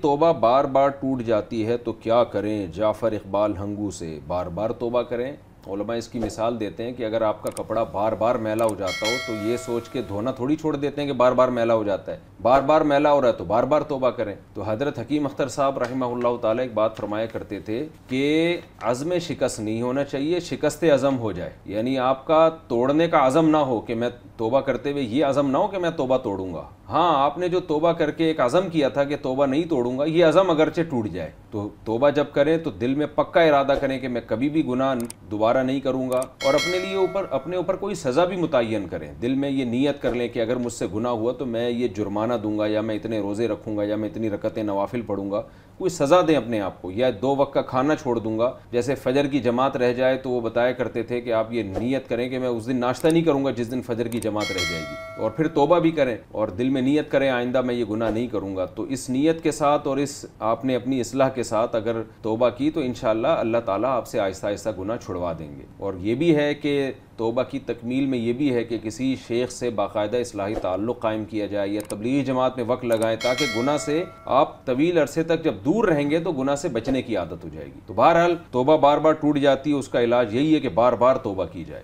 तौबा बार बार टूट जाती है तो क्या करें, जाफ़र इकबाल हंगू से। बार बार तौबा करें। उलमा इसकी मिसाल देते हैं कि अगर आपका कपड़ा बार बार मैला हो जाता हो तो ये सोच के धोना थोड़ी छोड़ देते हैं कि बार बार मैला हो जाता है। बार बार मैला हो रहा है तो बार बार तौबा करें। तो हज़रत हकीम अख्तर साहब रहमहुल्लाह ताला एक बात फरमाया करते थे कि अज़्म शिकस्त नहीं होना चाहिए, शिकस्त अज़म हो जाए। यानी आपका तोड़ने का अज़म ना हो कि मैं तौबा करते हुए ये अज़म ना हो कि मैं तौबा तोड़ूंगा। हाँ, आपने जो तौबा करके एक अज़म किया था कि तौबा नहीं तोड़ूंगा, ये अज़म अगरचे टूट जाए तो तौबा जब करें तो दिल में पक्का इरादा करें कि मैं कभी भी गुनाह दोबारा नहीं करूंगा। और अपने ऊपर कोई सज़ा भी मुतय्यन करें। दिल में ये नीयत कर लें कि अगर मुझसे गुनाह हुआ तो मैं ये जुर्माना दूंगा, या मैं इतने रोज़े रखूंगा, या मैं इतनी रकतें नवाफिल पढ़ूंगा। कोई सज़ा दें अपने आप को, या 2 वक्त का खाना छोड़ दूंगा। जैसे फजर की जमात रह जाए तो वो बताया करते थे कि आप ये नीयत करें कि मैं उस दिन नाश्ता नहीं करूंगा जिस दिन फजर की जमात रह जाएगी। और फिर तौबा भी करें और दिल में नीयत करें आइंदा मैं ये गुनाह नहीं करूंगा। तो इस नीयत के साथ और इस आपने अपनी इस्लाह के साथ अगर तौबा की तो इंशाअल्लाह अल्लाह ताला आपसे आहिस्ता आहिस्ता गुनाह छुड़वा देंगे। और ये भी है कि तौबा की तकमील में ये भी है कि किसी शेख से बाकायदा इस्लाही ताल्लुक़ कायम किया जाए या तबलीगी जमात में वक्त लगाएं, ताकि गुनाह से आप तवील अरसे तक जब दूर रहेंगे तो गुनाह से बचने की आदत हो जाएगी। तो बहरहाल तौबा बार बार टूट जाती है, उसका इलाज यही है कि बार बार तौबा की जाए।